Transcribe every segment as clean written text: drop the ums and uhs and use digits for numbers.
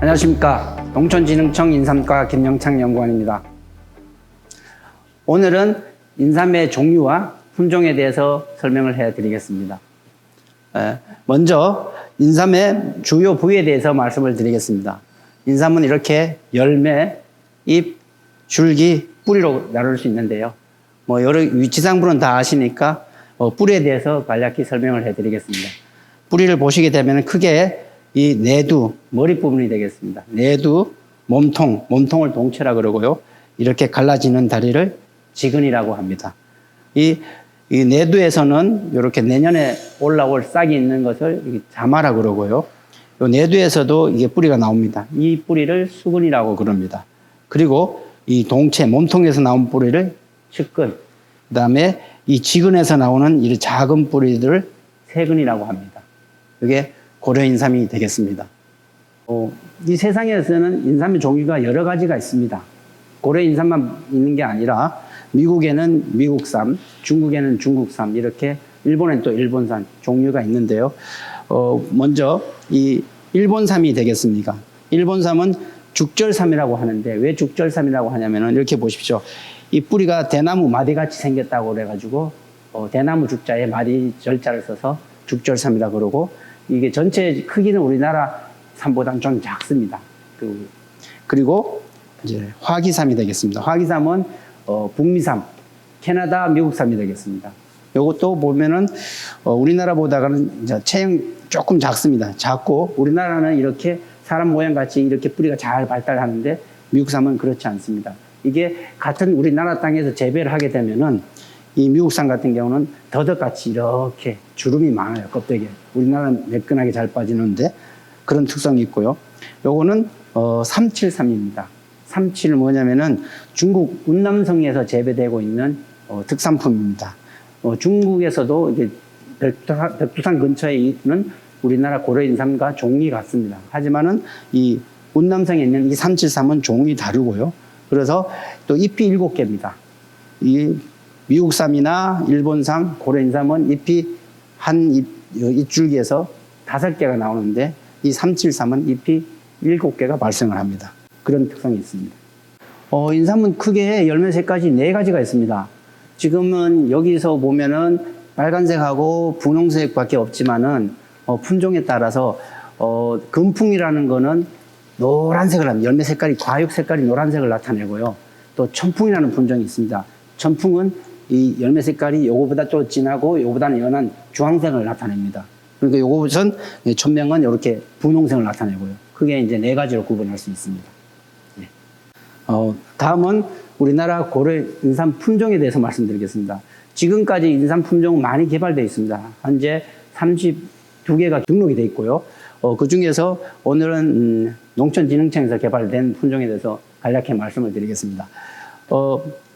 안녕하십니까. 농촌진흥청 인삼과 김영창 연구원입니다. 오늘은 인삼의 종류와 품종에 대해서 설명을 해드리겠습니다. 먼저 인삼의 주요 부위에 대해서 말씀을 드리겠습니다. 인삼은 이렇게 열매, 잎, 줄기, 뿌리로 나눌 수 있는데요. 여러 위치상부는 다 아시니까 뿌리에 대해서 간략히 설명을 해드리겠습니다. 뿌리를 보시게 되면 크게 이 내두, 머리 부분이 되겠습니다. 내두, 몸통을 동체라 그러고요. 이렇게 갈라지는 다리를 지근이라고 합니다. 이 내두에서는 이렇게 내년에 올라올 싹이 있는 것을 자마라 그러고요. 이 내두에서도 이게 뿌리가 나옵니다. 이 뿌리를 수근이라고 그럽니다. 그리고 이 동체, 몸통에서 나온 뿌리를 측근, 그 다음에 이 지근에서 나오는 이 작은 뿌리들을 세근이라고 합니다. 이게 고려인삼이 되겠습니다. 이 세상에서는 인삼의 종류가 여러 가지가 있습니다. 고려인삼만 있는 게 아니라 미국에는 미국삼, 중국에는 중국삼, 이렇게 일본엔 또 일본산 종류가 있는데요. 먼저 이 일본삼이 되겠습니까? 일본삼은 죽절삼이라고 하는데, 왜 죽절삼이라고 하냐면은 이렇게 보십시오. 이 뿌리가 대나무 마디같이 생겼다고 그래가지고 대나무 죽자에 마디 절자를 써서 죽절삼이라고 그러고, 이게 전체 크기는 우리나라 삼보다는 좀 작습니다. 그리고 이제 화기삼이 되겠습니다. 화기삼은 북미삼, 캐나다, 미국삼이 되겠습니다. 요것도 보면은 우리나라보다는 이제 체형 조금 작습니다. 작고, 우리나라는 이렇게 사람 모양 같이 이렇게 뿌리가 잘 발달하는데 미국삼은 그렇지 않습니다. 이게 같은 우리나라 땅에서 재배를 하게 되면은 이 미국삼 같은 경우는 더덕같이 이렇게 주름이 많아요, 껍데기에. 우리나라는 매끈하게 잘 빠지는데 그런 특성이 있고요. 요거는 373입니다. 37은 뭐냐면은 중국 운남성에서 재배되고 있는 특산품입니다. 중국에서도 이제 백두산 근처에 있는 우리나라 고려인삼과 종이 같습니다. 하지만은 이 운남성에 있는 이 373은 종이 다르고요. 그래서 또 잎이 7개입니다. 이 미국삼이나 일본삼, 고려인삼은 잎이 한 잎줄기에서 5개가 나오는데, 이 373은 잎이 7개가 발생을 합니다. 그런 특성이 있습니다. 인삼은 크게 열매 색깔이 4가지가 있습니다. 지금은 여기서 보면은 빨간색하고 분홍색밖에 없지만은 품종에 따라서 금풍이라는 거는 노란색을 합니다. 열매 색깔이, 과육 색깔이 노란색을 나타내고요. 또 천풍이라는 품종이 있습니다. 천풍은 이 열매 색깔이 요거보다 또 진하고 요거보다는 연한 주황색을 나타냅니다. 그러니까 요것은 천명은 이렇게 분홍색을 나타내고요. 크게 이제 4가지로 구분할 수 있습니다. 네. 다음은 우리나라 고려 인삼 품종에 대해서 말씀드리겠습니다. 지금까지 인삼 품종은 많이 개발되어 있습니다. 현재 32개가 등록이 되어 있고요. 그 중에서 오늘은 농촌진흥청에서 개발된 품종에 대해서 간략히 말씀을 드리겠습니다.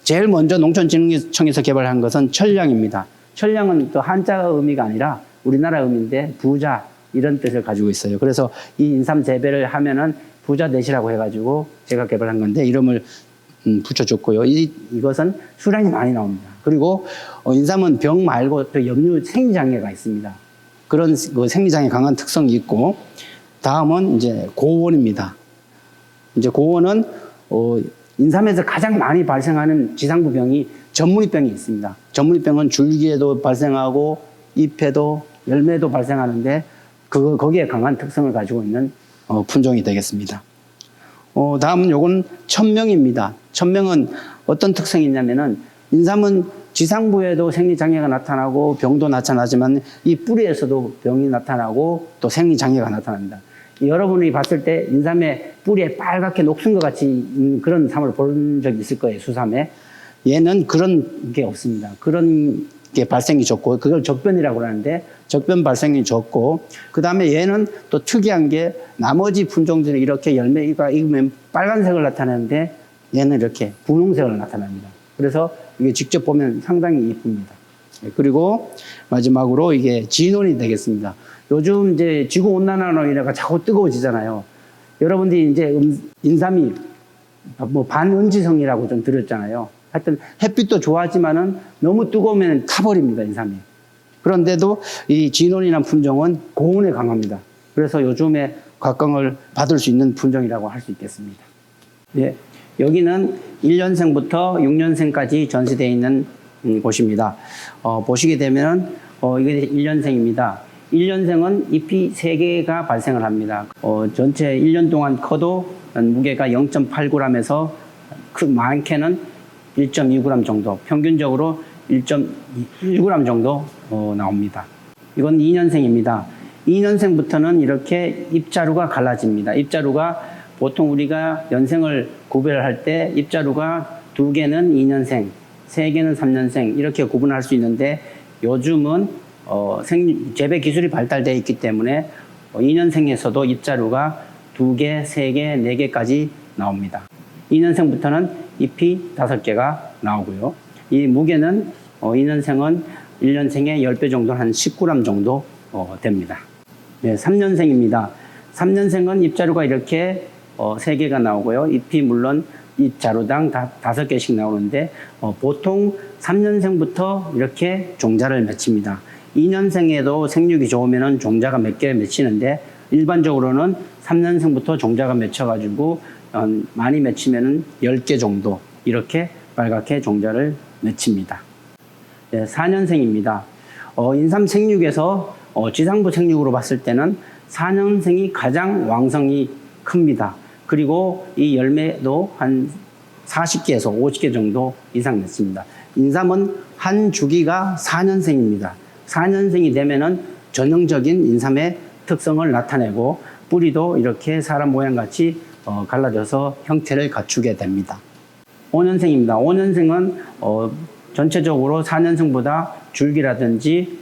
제일 먼저 농촌진흥청에서 개발한 것은 천량입니다. 천량은 또 한자 의미가 아니라 우리나라 의미인데 부자, 이런 뜻을 가지고 있어요. 그래서 이 인삼 재배를 하면은 부자 되시라고 해가지고 제가 개발한 건데 이름을 붙여줬고요. 이것은 수량이 많이 나옵니다. 그리고 인삼은 병 말고 또 염류 생리장애가 있습니다. 그런 생리장애 강한 특성이 있고, 다음은 이제 고원입니다. 이제 고원은 인삼에서 가장 많이 발생하는 지상부 병이 전무리병이 있습니다. 전무리병은 줄기에도 발생하고 잎에도 열매도 발생하는데 거기에 강한 특성을 가지고 있는 품종이 되겠습니다. 다음은 요건 천명입니다. 천명은 어떤 특성이 있냐면은, 인삼은 지상부에도 생리장애가 나타나고 병도 나타나지만 이 뿌리에서도 병이 나타나고 또 생리장애가 나타납니다. 여러분이 봤을 때 인삼의 뿌리에 빨갛게 녹슨 것 같이 그런 삼을 본 적이 있을 거예요, 수삼에. 얘는 그런 게 없습니다. 그런 게 발생이 적고, 그걸 적변이라고 하는데 적변 발생이 적고, 그 다음에 얘는 또 특이한 게 나머지 품종들은 이렇게 열매가 익으면 빨간색을 나타내는데 얘는 이렇게 분홍색을 나타납니다. 그래서 이게 직접 보면 상당히 이쁩니다. 그리고 마지막으로 이게 진원이 되겠습니다. 요즘 이제 지구온난화로 인해서 자꾸 뜨거워지잖아요. 여러분들이 이제 인삼이 반은지성이라고 좀 들었잖아요. 하여튼 햇빛도 좋아하지만은 너무 뜨거우면 타버립니다, 인삼이. 그런데도 이 진원이라는 품종은 고온에 강합니다. 그래서 요즘에 각광을 받을 수 있는 품종이라고 할 수 있겠습니다. 예, 여기는 1년생부터 6년생까지 전시되어 있는 곳입니다. 보시게 되면 이게 1년생입니다. 1년생은 잎이 3개가 발생을 합니다. 전체 1년 동안 커도 무게가 0.8g에서 많게는 1.2g 정도, 평균적으로 1.1g 정도 나옵니다. 이건 2년생입니다. 2년생부터는 이렇게 잎자루가 갈라집니다. 잎자루가 보통 우리가 연생을 구별할 때 잎자루가 2개는 2년생, 3개는 3년생 이렇게 구분할 수 있는데 요즘은 재배 기술이 발달되어 있기 때문에 2년생에서도 잎자루가 2개, 3개, 4개까지 나옵니다. 2년생부터는 잎이 5개가 나오고요. 이 무게는 2년생은 1년생의 10배 정도, 한 19g 정도 됩니다. 네, 3년생입니다. 3년생은 잎자루가 이렇게 3개가 나오고요. 잎이 물론 잎자루당 5개씩 나오는데 보통 3년생부터 이렇게 종자를 맺힙니다. 2년생에도 생육이 좋으면 종자가 몇 개 맺히는데 일반적으로는 3년생부터 종자가 맺혀가지고 많이 맺히면 10개 정도 이렇게 빨갛게 종자를 맺힙니다. 네, 4년생입니다. 인삼 생육에서 지상부 생육으로 봤을 때는 4년생이 가장 왕성이 큽니다. 그리고 이 열매도 한 40개에서 50개 정도 이상 맺습니다. 인삼은 한 주기가 4년생입니다. 4년생이 되면은 전형적인 인삼의 특성을 나타내고 뿌리도 이렇게 사람 모양 같이 갈라져서 형태를 갖추게 됩니다. 5년생입니다. 5년생은 전체적으로 4년생보다 줄기라든지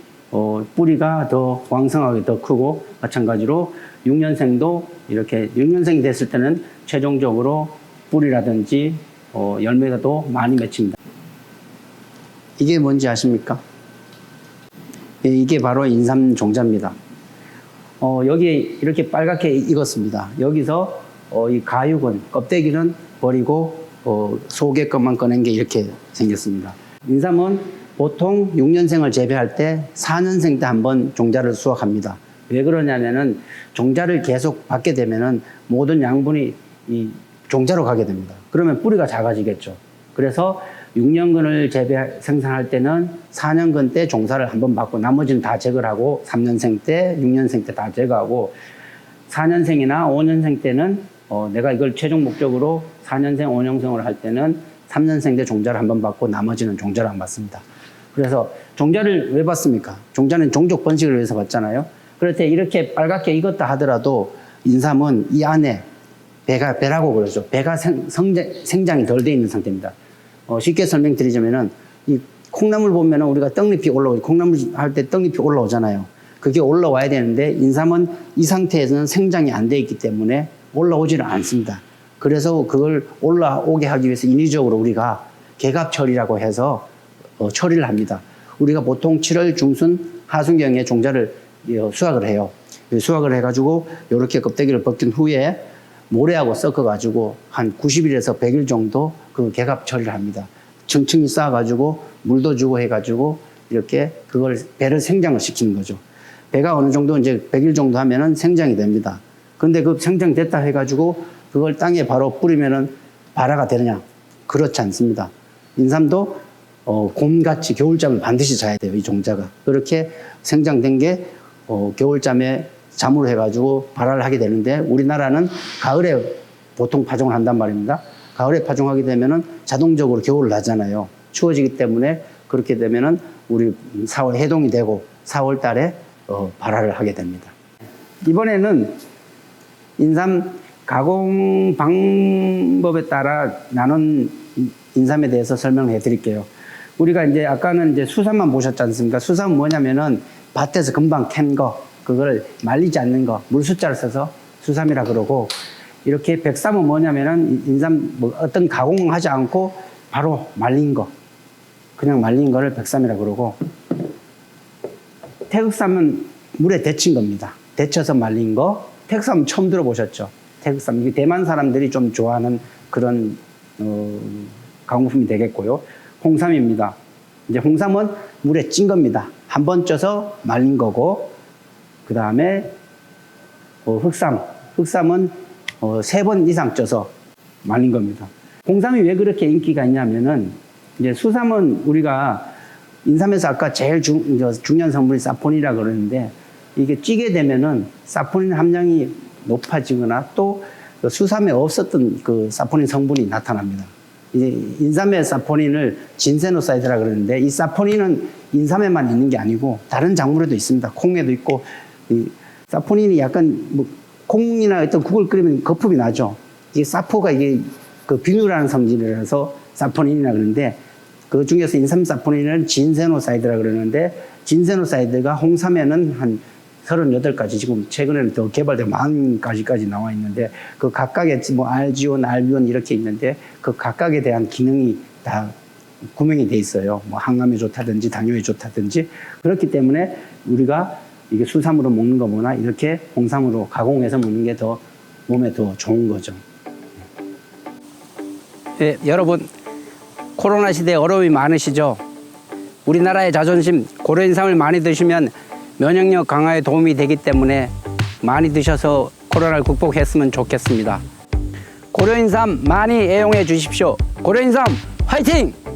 뿌리가 더 왕성하게 더 크고 마찬가지로 6년생도 이렇게 6년생이 됐을 때는 최종적으로 뿌리라든지 열매가 더 많이 맺힙니다. 이게 뭔지 아십니까? 예, 이게 바로 인삼 종자입니다. 여기에 이렇게 빨갛게 익었습니다. 여기서 이 가육은 껍데기는 버리고 속의 것만 꺼낸 게 이렇게 생겼습니다. 인삼은 보통 6년생을 재배할 때 4년생 때 한번 종자를 수확합니다. 왜 그러냐면은 종자를 계속 받게 되면은 모든 양분이 이 종자로 가게 됩니다. 그러면 뿌리가 작아지겠죠. 그래서 6년근을 생산할 때는 4년근 때 종자를 한번 받고 나머지는 다 제거를 하고 3년생 때, 6년생 때 다 제거하고 4년생이나 5년생 때는 내가 이걸 최종 목적으로 4년생, 5년생을 할 때는 3년생 때 종자를 한번 받고 나머지는 종자를 안 받습니다. 그래서 종자를 왜 받습니까? 종자는 종족 번식을 위해서 받잖아요. 그럴 때 이렇게 빨갛게 익었다 하더라도 인삼은 이 안에 배라고 그러죠. 배가 생장이 덜 돼 있는 상태입니다. 쉽게 설명드리자면은 이 콩나물 보면은 우리가 떡잎이 올라오고 콩나물 할 때 떡잎이 올라오잖아요. 그게 올라와야 되는데 인삼은 이 상태에서는 생장이 안 돼 있기 때문에 올라오지를 않습니다. 그래서 그걸 올라오게 하기 위해서 인위적으로 우리가 개갑 처리라고 해서 처리를 합니다. 우리가 보통 7월 중순 하순경에 종자를 수확을 해요. 수확을 해가지고 이렇게 껍데기를 벗긴 후에 모래하고 섞어가지고 한 90일에서 100일 정도 그 개갑 처리를 합니다. 층층이 쌓아가지고 물도 주고 해가지고 이렇게 그걸 배를 생장을 시키는 거죠. 배가 어느 정도 이제 100일 정도 하면은 생장이 됩니다. 근데 그 생장됐다 해가지고 그걸 땅에 바로 뿌리면은 발화가 되느냐? 그렇지 않습니다. 인삼도 곰같이 겨울잠을 반드시 자야 돼요. 이 종자가. 그렇게 생장된 게 겨울잠에 잠으로 해가지고 발화를 하게 되는데 우리나라는 가을에 보통 파종을 한단 말입니다. 가을에 파종하게 되면은 자동적으로 겨울을 나잖아요. 추워지기 때문에 그렇게 되면은 우리 4월 해동이 되고 4월 달에 발화를 하게 됩니다. 이번에는 인삼 가공 방법에 따라 나눈 인삼에 대해서 설명을 해 드릴게요. 우리가 이제 아까는 이제 수삼만 보셨지 않습니까? 수삼은 뭐냐면은 밭에서 금방 캔 거, 그걸 말리지 않는 거, 물숫자를 써서 수삼이라 그러고, 이렇게 백삼은 뭐냐면은 인삼 뭐 어떤 가공하지 않고 바로 말린 거, 그냥 말린 거를 백삼이라 그러고, 태극삼은 물에 데친 겁니다. 데쳐서 말린 거. 태극삼 처음 들어보셨죠? 태극삼. 이게 대만 사람들이 좀 좋아하는 그런 가공품이 되겠고요. 홍삼입니다. 이제 홍삼은 물에 찐 겁니다. 한번 쪄서 말린 거고, 그 다음에 흑삼. 흑삼은 3번 이상 쪄서 말린 겁니다. 홍삼이 왜 그렇게 인기가 있냐면은 이제 수삼은 우리가 인삼에서 아까 제일 중요한 성분이 사포닌이라 그러는데 이게 찌게 되면은 사포닌 함량이 높아지거나 또 수삼에 없었던 그 사포닌 성분이 나타납니다. 이제 인삼의 사포닌을 진세노사이드라 그러는데 이 사포닌은 인삼에만 있는 게 아니고 다른 작물에도 있습니다. 콩에도 있고 이 사포닌이 약간 뭐 콩이나 어떤 국을 끓이면 거품이 나죠. 이게 사포가 이게 그 비누라는 성질이라서 사포닌이라 그러는데 그 중에서 인삼 사포닌은 진세노사이드라 그러는데 진세노사이드가 홍삼에는 한 38가지 지금 최근에는 더 개발되고 40가지까지 나와 있는데 그 각각의 뭐 알지온, 알비온 이렇게 있는데 그 각각에 대한 기능이 다 구명이 돼 있어요. 뭐 항암에 좋다든지 당뇨에 좋다든지 그렇기 때문에 우리가 이게 수삼으로 먹는 것보다 이렇게 홍삼으로 가공해서 먹는 게 더 몸에 더 좋은 거죠. 네, 여러분 코로나 시대에 어려움이 많으시죠? 우리나라의 자존심 고려인삼을 많이 드시면 면역력 강화에 도움이 되기 때문에 많이 드셔서 코로나를 극복했으면 좋겠습니다. 고려인삼 많이 애용해 주십시오. 고려인삼 화이팅!